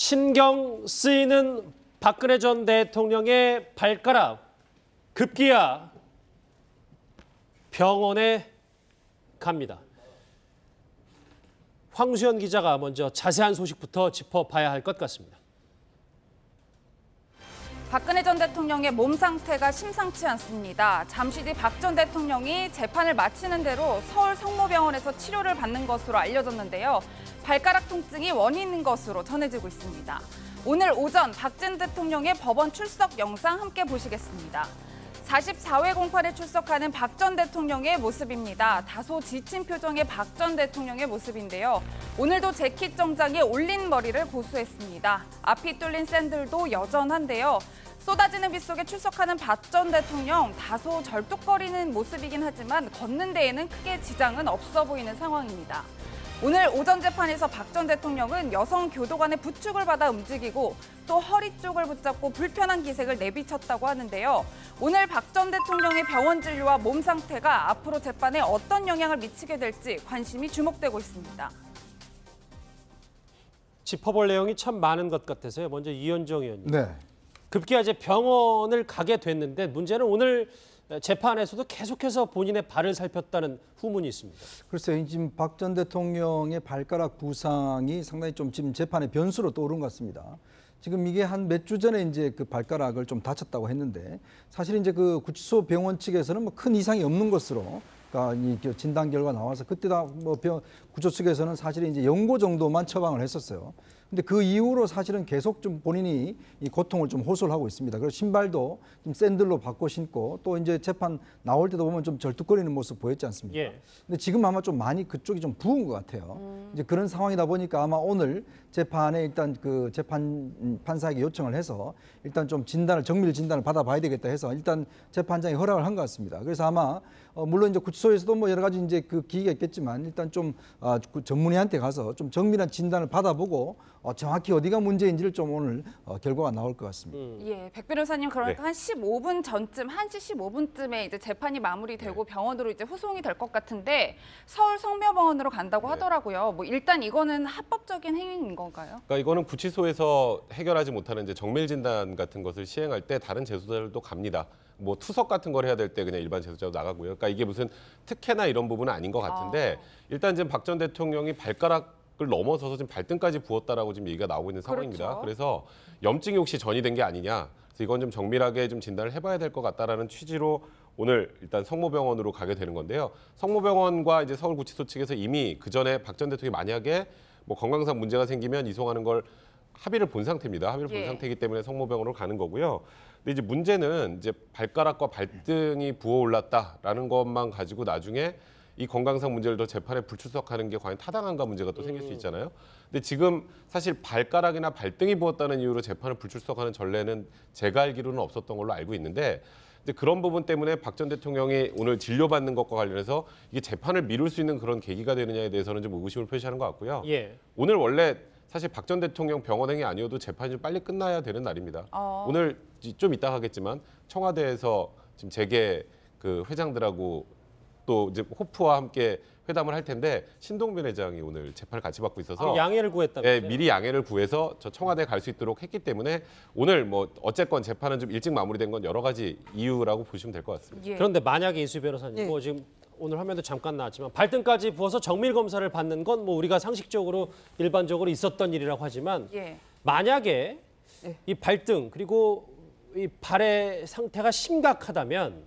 신경 쓰이는 박근혜 전 대통령의 발가락 급기야 병원에 갑니다. 황수연 기자가 먼저 자세한 소식부터 짚어봐야 할 것 같습니다. 박근혜 전 대통령의 몸 상태가 심상치 않습니다. 잠시 뒤 박 전 대통령이 재판을 마치는 대로 서울 성모병원에서 치료를 받는 것으로 알려졌는데요. 발가락 통증이 원인인 것으로 전해지고 있습니다. 오늘 오전 박 전 대통령의 법원 출석 영상 함께 보시겠습니다. 44회 공판에 출석하는 박 전 대통령의 모습입니다. 다소 지친 표정의 박 전 대통령의 모습인데요. 오늘도 재킷 정장에 올린 머리를 고수했습니다. 앞이 뚫린 샌들도 여전한데요. 쏟아지는 빗 속에 출석하는 박 전 대통령, 다소 절뚝거리는 모습이긴 하지만 걷는 데에는 크게 지장은 없어 보이는 상황입니다. 오늘 오전 재판에서 박 전 대통령은 여성 교도관의 부축을 받아 움직이고 또 허리 쪽을 붙잡고 불편한 기색을 내비쳤다고 하는데요. 오늘 박 전 대통령의 병원 진료와 몸 상태가 앞으로 재판에 어떤 영향을 미치게 될지 관심이 주목되고 있습니다. 짚어볼 내용이 참 많은 것 같아서요. 먼저 이현정 의원님. 네. 급기야 이제 병원을 가게 됐는데 문제는 오늘 재판에서도 계속해서 본인의 발을 살폈다는 후문이 있습니다. 글쎄요, 지금 박 전 대통령의 발가락 부상이 상당히 좀 지금 재판의 변수로 떠오른 것 같습니다. 지금 이게 한 몇 주 전에 이제 그 발가락을 좀 다쳤다고 했는데 사실 이제 그 구치소 병원 측에서는 뭐 큰 이상이 없는 것으로 이 진단 결과 나와서 그때 다 뭐 구조 측에서는 사실 이제 연고 정도만 처방을 했었어요. 근데 그 이후로 사실은 계속 좀 본인이 이 고통을 좀 호소를 하고 있습니다. 그래서 신발도 좀 샌들로 바꿔 신고 또 이제 재판 나올 때도 보면 좀 절뚝거리는 모습 보였지 않습니까? 예. 근데 지금 아마 좀 많이 그쪽이 좀 부은 것 같아요. 이제 그런 상황이다 보니까 아마 오늘 재판에 일단 그 판사에게 요청을 해서 일단 좀 정밀 진단을 받아봐야 되겠다 해서 일단 재판장이 허락을 한 것 같습니다. 그래서 아마 물론 이제 구치소에서도 뭐 여러 가지 이제 그 기기가 있겠지만 일단 좀 전문의한테 가서 좀 정밀한 진단을 받아보고 정확히 어디가 문제인지를 좀 오늘 결과가 나올 것 같습니다. 예, 백 변호사님 그러니까 네. 한 15분 전쯤, 1시 15분쯤에 이제 재판이 마무리되고 병원으로 이제 후송이 될 것 같은데 서울 성모병원으로 간다고 하더라고요. 뭐 일단 이거는 합법적인 행위인 건가요? 그러니까 이거는 구치소에서 해결하지 못하는 이제 정밀 진단 같은 것을 시행할 때 다른 재소자들도 갑니다. 뭐 투석 같은 걸 해야 될 때 그냥 일반 재소자도 나가고요. 그러니까 이게 무슨 특혜나 이런 부분은 아닌 것 같은데 일단 지금 박 전 대통령이 발가락을 넘어서서 지금 발등까지 부었다라고 지금 얘기가 나오고 있는 상황입니다. 그렇죠. 그래서 염증이 혹시 전이된 게 아니냐. 그래서 이건 좀 정밀하게 좀 진단을 해봐야 될 것 같다라는 취지로 오늘 일단 성모병원으로 가게 되는 건데요. 성모병원과 이제 서울구치소 측에서 이미 그 전에 박 전 대통령이 만약에 뭐 건강상 문제가 생기면 이송하는 걸 합의를 본 상태입니다. 합의를 본 상태이기 때문에 성모병원으로 가는 거고요. 근데 이제 문제는 이제 발가락과 발등이 부어올랐다라는 것만 가지고 나중에 이 건강상 문제를 더 재판에 불출석하는 게 과연 타당한가 문제가 또 생길 수 있잖아요. 근데 지금 사실 발가락이나 발등이 부었다는 이유로 재판을 불출석하는 전례는 제가 알기로는 없었던 걸로 알고 있는데 이제 그런 부분 때문에 박 전 대통령이 오늘 진료받는 것과 관련해서 이게 재판을 미룰 수 있는 그런 계기가 되느냐에 대해서는 좀 의구심을 표시하는 것 같고요. 예. 오늘 원래 사실 박 전 대통령 병원행이 아니어도 재판이 좀 빨리 끝나야 되는 날입니다. 오늘 좀 이따 하겠지만 청와대에서 지금 재계 그 회장들하고 또 이제 호프와 함께 회담을 할 텐데 신동빈 회장이 오늘 재판을 같이 받고 있어서 양해를 구했다면서요? 예, 미리 양해를 구해서 저 청와대에 갈 수 있도록 했기 때문에 오늘 뭐 어쨌건 재판은 좀 일찍 마무리된 건 여러 가지 이유라고 보시면 될 것 같습니다. 예. 그런데 만약에 이수 변호사님, 뭐 지금 오늘 화면도 잠깐 나왔지만 발등까지 부어서 정밀 검사를 받는 건 뭐 우리가 상식적으로 일반적으로 있었던 일이라고 하지만 만약에 이 발등 그리고 이 발의 상태가 심각하다면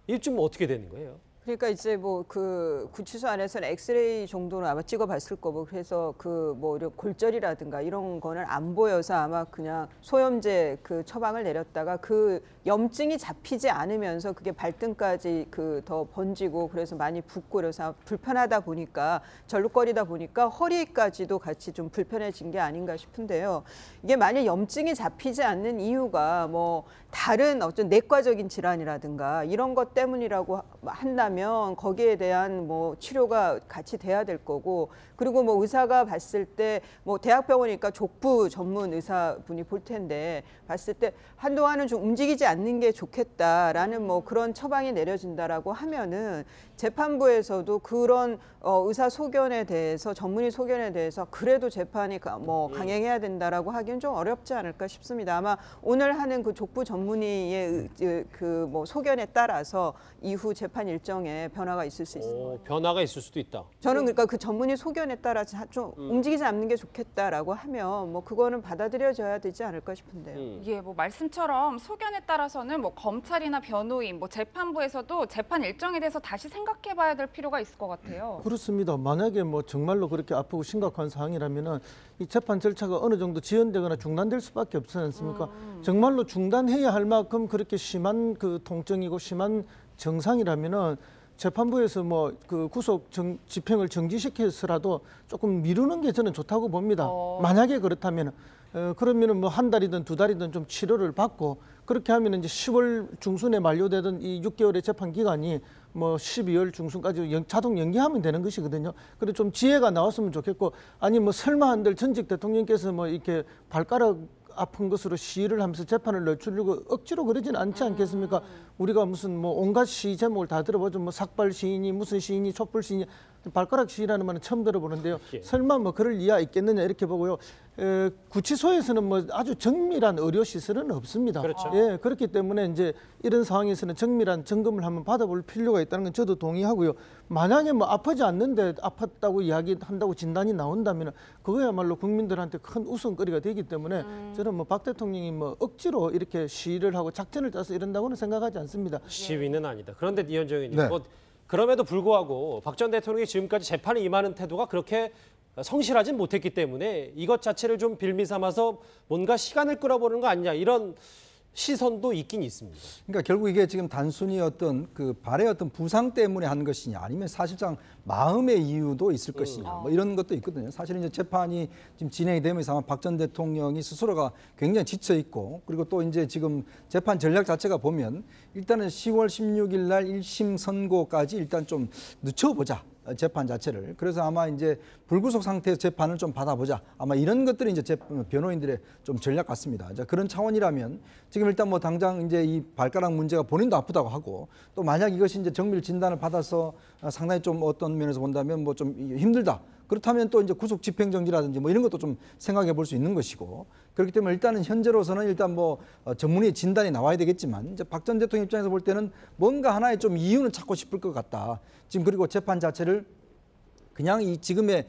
이게 좀 어떻게 되는 거예요? 그러니까 이제 뭐 그 구치소 안에서는 엑스레이 정도는 아마 찍어봤을 거고 그래서 그 뭐 골절이라든가 이런 거는 안 보여서 아마 그냥 소염제 그 처방을 내렸다가 그 염증이 잡히지 않으면서 그게 발등까지 그 더 번지고 그래서 많이 붓고 그래서 불편하다 보니까 절룩거리다 보니까 허리까지도 같이 좀 불편해진 게 아닌가 싶은데요. 이게 만약 염증이 잡히지 않는 이유가 뭐 다른 어떤 내과적인 질환이라든가 이런 것 때문이라고 한다면 거기에 대한 뭐 치료가 같이 돼야 될 거고 그리고 뭐 의사가 봤을 때 뭐 대학병원이니까 족부 전문 의사분이 볼 텐데 봤을 때 한동안은 좀 움직이지 않는 게 좋겠다라는 뭐 그런 처방이 내려진다라고 하면은 재판부에서도 그런 의사 소견에 대해서 전문의 소견에 대해서 그래도 재판이 뭐 강행해야 된다라고 하기는 좀 어렵지 않을까 싶습니다. 아마 오늘 하는 그 족부 전문의의 그 뭐 소견에 따라서 이후 재판 일정에 변화가 있을 수 있습니다. 변화가 있을 수도 있다. 저는 그러니까 그 전문의 소견에 따라 좀 움직이지 않는 게 좋겠다라고 하면 뭐 그거는 받아들여져야 되지 않을까 싶은데요. 예, 뭐 말씀처럼 소견에 따라서는 뭐 검찰이나 변호인, 뭐 재판부에서도 재판 일정에 대해서 다시 생각해봐야 될 필요가 있을 것 같아요. 그렇습니다. 만약에 뭐 정말로 그렇게 아프고 심각한 상황이라면은 이 재판 절차가 어느 정도 지연되거나 중단될 수밖에 없지 않습니까? 정말로 중단해야 할 만큼 그렇게 심한 그 통증이고 심한 증상이라면은 재판부에서 뭐 그 구속 집행을 정지시켜서라도 조금 미루는 게 저는 좋다고 봅니다. 만약에 그렇다면은 그러면은 뭐 한 달이든 두 달이든 좀 치료를 받고 그렇게 하면 이제 10월 중순에 만료되던 이 6개월의 재판 기간이 뭐 12월 중순까지 자동 연기하면 되는 것이거든요. 그래서 좀 지혜가 나왔으면 좋겠고 아니 뭐 설마 한들 전직 대통령께서 뭐 이렇게 발가락 아픈 것으로 시위를 하면서 재판을 늦추려고 억지로 그러진 않지 않겠습니까? 우리가 무슨 뭐 온갖 시위 제목을 다 들어보죠. 뭐 삭발 시위니 무슨 시위니 촛불 시위니 발가락 시위라는 말은 처음 들어보는데요. 설마 뭐 그럴 이유가 있겠느냐 이렇게 보고요. 구치소에서는 뭐 아주 정밀한 의료 시설은 없습니다. 그렇죠. 예, 그렇기 때문에 이제 이런 상황에서는 정밀한 점검을 한번 받아볼 필요가 있다는 건 저도 동의하고요. 만약에 뭐 아프지 않는데 아팠다고 이야기한다고 진단이 나온다면 그거야말로 국민들한테 큰 웃음거리가 되기 때문에 저는 뭐 박 대통령이 뭐 억지로 이렇게 시위를 하고 작전을 짜서 이런다고는 생각하지 않습니다. 시위는 아니다. 그런데 이현정 의원님, 네. 뭐 그럼에도 불구하고 박 전 대통령이 지금까지 재판에 임하는 태도가 그렇게 성실하진 못했기 때문에 이것 자체를 좀 빌미 삼아서 뭔가 시간을 끌어보는 거 아니냐 이런 시선도 있긴 있습니다. 그러니까 결국 이게 지금 단순히 어떤 그 발의 어떤 부상 때문에 한 것이냐 아니면 사실상 마음의 이유도 있을 것이냐 뭐 이런 것도 있거든요. 사실은 이제 재판이 지금 진행이 되면서 아마 박 전 대통령이 스스로가 굉장히 지쳐 있고 그리고 또 이제 지금 재판 전략 자체가 보면 일단은 10월 16일 날 1심 선고까지 일단 좀 늦춰보자. 재판 자체를. 그래서 아마 이제 불구속 상태에서 재판을 좀 받아보자. 아마 이런 것들이 이제 변호인들의 좀 전략 같습니다. 자, 그런 차원이라면 지금 일단 뭐 당장 이제 이 발가락 문제가 본인도 아프다고 하고 또 만약 이것이 이제 정밀 진단을 받아서 상당히 좀 어떤 면에서 본다면 뭐 좀 힘들다. 그렇다면 또 이제 구속 집행정지라든지 뭐 이런 것도 좀 생각해 볼 수 있는 것이고 그렇기 때문에 일단은 현재로서는 일단 뭐 전문의 진단이 나와야 되겠지만 이제 박 전 대통령 입장에서 볼 때는 뭔가 하나의 좀 이유는 찾고 싶을 것 같다. 지금 그리고 재판 자체를 그냥 이 지금의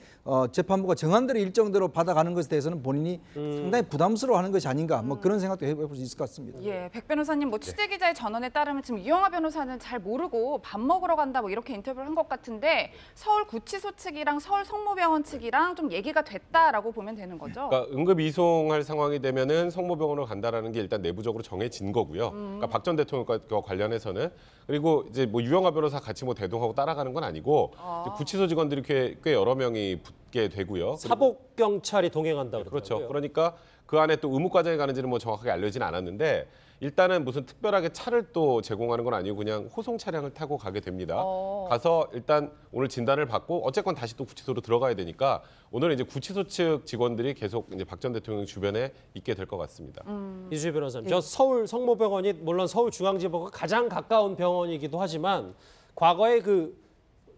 재판부가 정한 대로 일정대로 받아가는 것에 대해서는 본인이 상당히 부담스러워하는 것이 아닌가 뭐 그런 생각도 해볼 수 있을 것 같습니다. 예, 백 변호사님 뭐 취재 기자의 전언에 따르면 지금 이영하 변호사는 잘 모르고 밥 먹으러 간다 뭐 이렇게 인터뷰를 한 것 같은데 서울 구치소 측이랑 서울 성모병원 측이랑 좀 얘기가 됐다라고 보면 되는 거죠. 그러니까 응급 이송할 상황이 되면은 성모병원으로 간다라는 게 일단 내부적으로 정해진 거고요. 그러니까 박 전 대통령과 관련해서는 그리고 이제 뭐 유영하 변호사 같이 뭐 대동하고 따라가는 건 아니고 이제 구치소 직원들이 꽤 여러 명이 붙게 되고요. 사복 경찰이 동행한다고 그렇죠. 그러더라고요. 그러니까 그 안에 또 의무 과정이 가는지는 뭐 정확하게 알려지는 않았는데 일단은 무슨 특별하게 차를 또 제공하는 건 아니고 그냥 호송 차량을 타고 가게 됩니다. 가서 일단 오늘 진단을 받고 어쨌건 다시 또 구치소로 들어가야 되니까 오늘 이제 구치소 측 직원들이 계속 이제 박 전 대통령 주변에 있게 될 것 같습니다. 이주희 변호사님, 저 서울 성모병원이 물론 서울중앙지법과 가장 가까운 병원이기도 하지만 과거에 그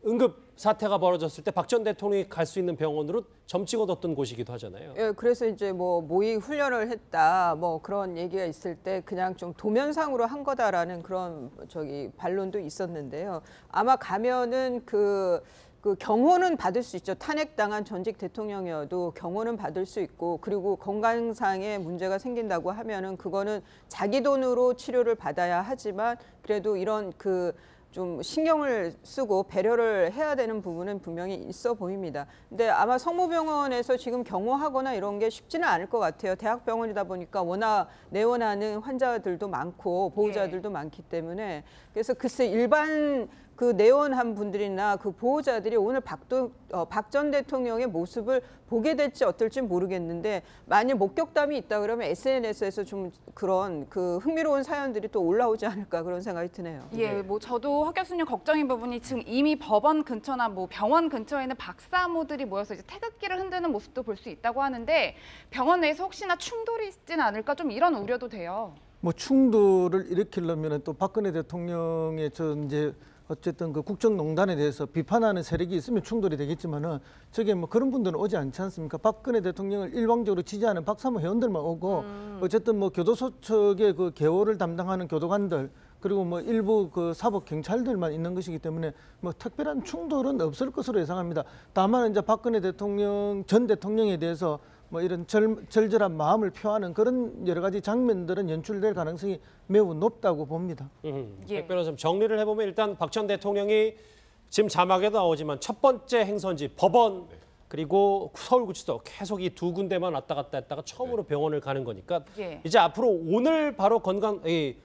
응급 사태가 벌어졌을 때 박 전 대통령이 갈 수 있는 병원으로 점찍어 뒀던 곳이기도 하잖아요. 예, 그래서 이제 뭐 모의 훈련을 했다 뭐 그런 얘기가 있을 때 그냥 좀 도면상으로 한 거다라는 그런 반론도 있었는데요. 아마 가면은 그 경호는 받을 수 있죠. 탄핵당한 전직 대통령이어도 경호는 받을 수 있고 그리고 건강상의 문제가 생긴다고 하면은 그거는 자기 돈으로 치료를 받아야 하지만 그래도 이런 좀 신경을 쓰고 배려를 해야 되는 부분은 분명히 있어 보입니다. 근데 아마 성모병원에서 지금 경호하거나 이런 게 쉽지는 않을 것 같아요. 대학병원이다 보니까 워낙 내원하는 환자들도 많고 보호자들도 많기 때문에 그래서 글쎄 일반 그 내원한 분들이나 그 보호자들이 오늘 박 전 대통령의 모습을 보게 될지 어떨지 모르겠는데 만약 목격담이 있다 그러면 SNS에서 좀 그런 그 흥미로운 사연들이 또 올라오지 않을까 그런 생각이 드네요. 예, 뭐 저도 박 교수님 걱정인 부분이 지금 이미 법원 근처나 뭐 병원 근처에 있는 박사모들이 모여서 이제 태극기를 흔드는 모습도 볼 수 있다고 하는데 병원 내에서 혹시나 충돌이 있지는 않을까 좀 이런 우려도 돼요. 뭐 충돌을 일으키려면 또 박근혜 대통령의 이제 어쨌든 그 국정농단에 대해서 비판하는 세력이 있으면 충돌이 되겠지만은 저게 뭐 그런 분들은 오지 않지 않습니까? 박근혜 대통령을 일방적으로 지지하는 박사모 회원들만 오고 어쨌든 뭐 교도소 측의 그 개호를 담당하는 교도관들 그리고 뭐 일부 그 사법 경찰들만 있는 것이기 때문에 뭐 특별한 충돌은 없을 것으로 예상합니다. 다만 이제 박근혜 대통령 전 대통령에 대해서 뭐 이런 절절한 마음을 표하는 그런 여러 가지 장면들은 연출될 가능성이 매우 높다고 봅니다. 백 변호사님 정리를 해보면 일단 박 전 대통령이 지금 자막에도 나오지만 첫 번째 행선지 법원 그리고 서울구치소 계속 이 두 군데만 왔다 갔다 했다가 처음으로 병원을 가는 거니까 이제 앞으로 오늘 바로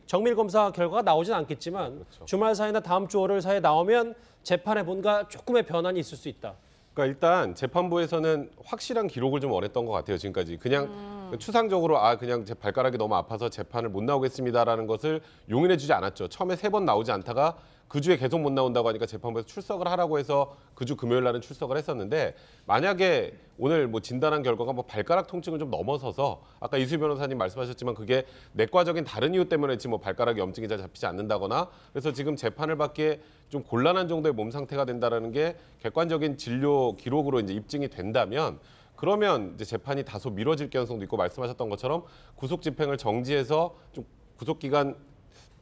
정밀 검사 결과가 나오진 않겠지만 그렇죠. 주말 사이나 다음 주 월요일 사이에 나오면 재판에 뭔가 조금의 변환이 있을 수 있다. 그러니까 일단 재판부에서는 확실한 기록을 좀 원했던 것 같아요. 지금까지 그냥 추상적으로 그냥 제 발가락이 너무 아파서 재판을 못 나오겠습니다라는 것을 용인해주지 않았죠. 처음에 3번 나오지 않다가 그 주에 계속 못 나온다고 하니까 재판부에서 출석을 하라고 해서 그 주 금요일 날은 출석을 했었는데 만약에 오늘 뭐 진단한 결과가 뭐 발가락 통증을 좀 넘어서서 아까 이수희 변호사님 말씀하셨지만 그게 내과적인 다른 이유 때문에 지금 뭐 발가락에 염증이 잘 잡히지 않는다거나 그래서 지금 재판을 받기에 좀 곤란한 정도의 몸 상태가 된다라는 게 객관적인 진료 기록으로 이제 입증이 된다면 그러면 이제 재판이 다소 미뤄질 가능성도 있고 말씀하셨던 것처럼 구속 집행을 정지해서 좀 구속 기간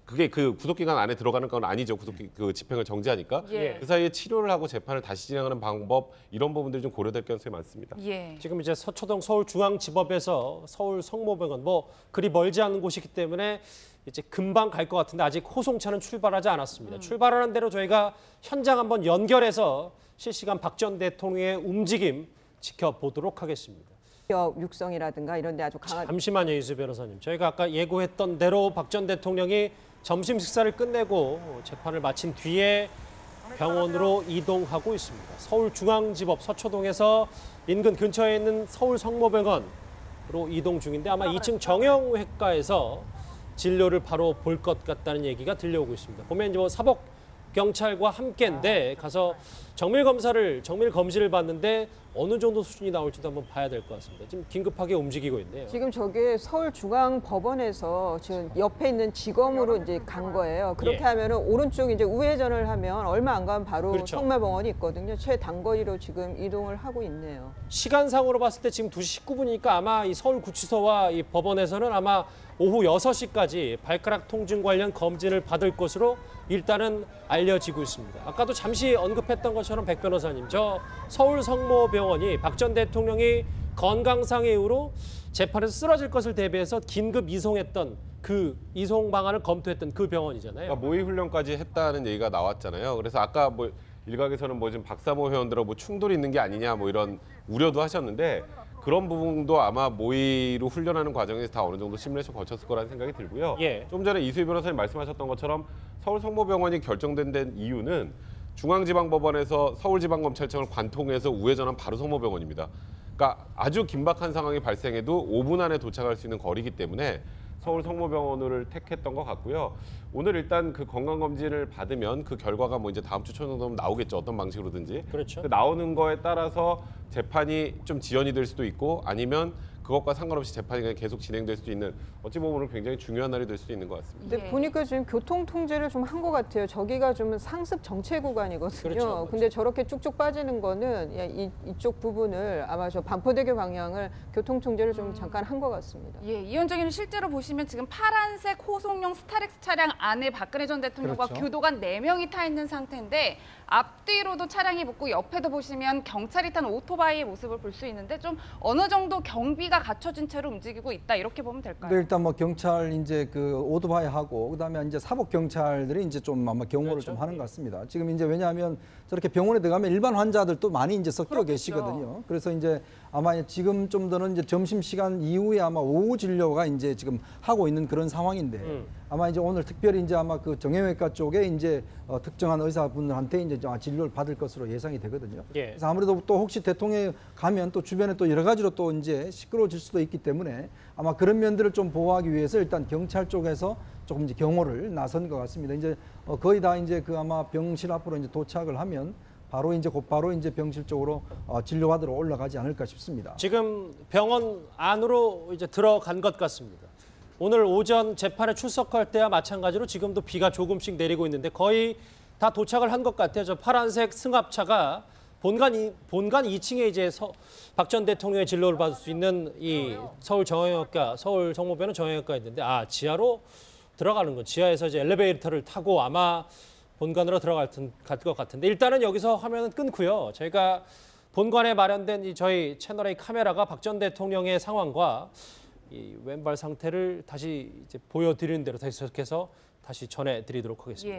그게 그 구속 기간 안에 들어가는 건 아니죠. 그 집행을 정지하니까 그 사이에 치료를 하고 재판을 다시 진행하는 방법 이런 부분들이 좀 고려될 가능성이 많습니다. 지금 이제 서초동 서울중앙지법에서 서울 성모병원 뭐 그리 멀지 않은 곳이기 때문에 이제 금방 갈 것 같은데 아직 호송차는 출발하지 않았습니다. 출발하는 대로 저희가 현장 한번 연결해서 실시간 박 전 대통령의 움직임 지켜보도록 하겠습니다. 육성이라든가 이런 데 아주 강한 잠시만요, 이수 변호사님. 저희가 아까 예고했던 대로 박 전 대통령이 점심 식사를 끝내고 재판을 마친 뒤에 병원으로 이동하고 있습니다. 서울중앙지법 서초동에서 인근 근처에 있는 서울성모병원으로 이동 중인데 아마 2층 정형외과에서 진료를 바로 볼 것 같다는 얘기가 들려오고 있습니다. 보면 이제 뭐 사복 경찰과 함께인데 가서 정밀 검진을 받는데 어느 정도 수준이 나올지도 한번 봐야 될 것 같습니다. 지금 긴급하게 움직이고 있네요. 지금 저게 서울중앙법원에서 지금 옆에 있는 지검으로 이제 간 거예요. 그렇게 하면은 오른쪽 이제 우회전을 하면 얼마 안 가면 바로 그렇죠. 성모병원이 있거든요. 최단거리로 지금 이동을 하고 있네요. 시간상으로 봤을 때 지금 2시 19분이니까 아마 이 서울구치소와 이 법원에서는 아마 오후 6시까지 발가락 통증 관련 검진을 받을 것으로 일단은 알려지고 있습니다. 아까도 잠시 언급했던 것처럼 백 변호사님, 저 서울 성모병원이 박 전 대통령이 건강상의 이유로 재판에서 쓰러질 것을 대비해서 긴급 이송했던 그 이송 방안을 검토했던 그 병원이잖아요. 그러니까 모의 훈련까지 했다는 얘기가 나왔잖아요. 그래서 아까 뭐 일각에서는 뭐 지금 박사모 회원들하고 뭐 충돌이 있는 게 아니냐 뭐 이런 우려도 하셨는데 그런 부분도 아마 모의로 훈련하는 과정에서 다 어느 정도 시뮬레이션 거쳤을 거라는 생각이 들고요. 좀 전에 이수희 변호사님 말씀하셨던 것처럼 서울 성모병원이 결정된 이유는 중앙지방법원에서 서울지방검찰청을 관통해서 우회전한 바로 성모병원입니다. 그러니까 아주 긴박한 상황이 발생해도 5분 안에 도착할 수 있는 거리이기 때문에 서울 성모병원을 택했던 것 같고요. 오늘 일단 그 건강검진을 받으면 그 결과가 뭐 이제 다음 주 초 정도면 나오겠죠. 어떤 방식으로든지. 그렇죠. 그 나오는 거에 따라서 재판이 좀 지연이 될 수도 있고 아니면 그것과 상관없이 재판이 그냥 계속 진행될 수도 있는 어찌 보면 오늘 굉장히 중요한 날이 될 수도 있는 것 같습니다. 근데 보니까 지금 교통 통제를 좀 한 것 같아요. 저기가 좀 상습 정체 구간이거든요. 그렇죠. 근데 저렇게 쭉쭉 빠지는 거는 이쪽 부분을 아마 저 반포대교 방향을 교통 통제를 좀 잠깐 한 것 같습니다. 이현정님 실제로 보시면 지금 파란색 호송용 스타렉스 차량 안에 박근혜 전 대통령과 그렇죠. 교도관 4명이 타 있는 상태인데 앞뒤로도 차량이 붙고 옆에도 보시면 경찰이 탄 오토바이의 모습을 볼 수 있는데 좀 어느 정도 경비가 갖춰진 채로 움직이고 있다 이렇게 보면 될까요? 네, 일단 뭐 경찰 이제 그 오토바이하고 그다음에 이제 사복 경찰들이 이제 좀 아마 경호를 그렇죠. 좀 하는 것 같습니다. 지금 이제 왜냐하면 저렇게 병원에 들어가면 일반 환자들도 많이 이제 섞여 그렇겠죠. 계시거든요. 그래서 이제 아마 지금 좀 더는 이제 점심 시간 이후에 아마 오후 진료가 이제 지금 하고 있는 그런 상황인데 아마 이제 오늘 특별히 이제 아마 그 정형외과 쪽에 이제 특정한 의사분들한테 이제 진료를 받을 것으로 예상이 되거든요. 예. 그래서 아무래도 또 혹시 대통령이 가면 또 주변에 또 여러 가지로 또 이제 시끄러워질 수도 있기 때문에 아마 그런 면들을 좀 보호하기 위해서 일단 경찰 쪽에서 조금 이제 경호를 나선 것 같습니다. 이제 거의 다 이제 그 아마 병실 앞으로 이제 도착을 하면 바로 이제 곧바로 이제 병실 쪽으로 진료받으러 올라가지 않을까 싶습니다. 지금 병원 안으로 이제 들어간 것 같습니다. 오늘 오전 재판에 출석할 때와 마찬가지로 지금도 비가 조금씩 내리고 있는데 거의 다 도착을 한 것 같아요. 저 파란색 승합차가 본관 2층에 이제 박 전 대통령의 진료를 받을 수 있는 이 서울 성모병원 정형외과가 있는데 지하로 들어가는 건 지하에서 이제 엘리베이터를 타고 아마 본관으로 들어갈 것 같은데 일단은 여기서 화면은 끊고요. 저희가 본관에 마련된 이 저희 채널A 카메라가 박 전 대통령의 상황과 이 왼발 상태를 다시 이제 보여드리는 대로 계속해서 다시 전해드리도록 하겠습니다. 예.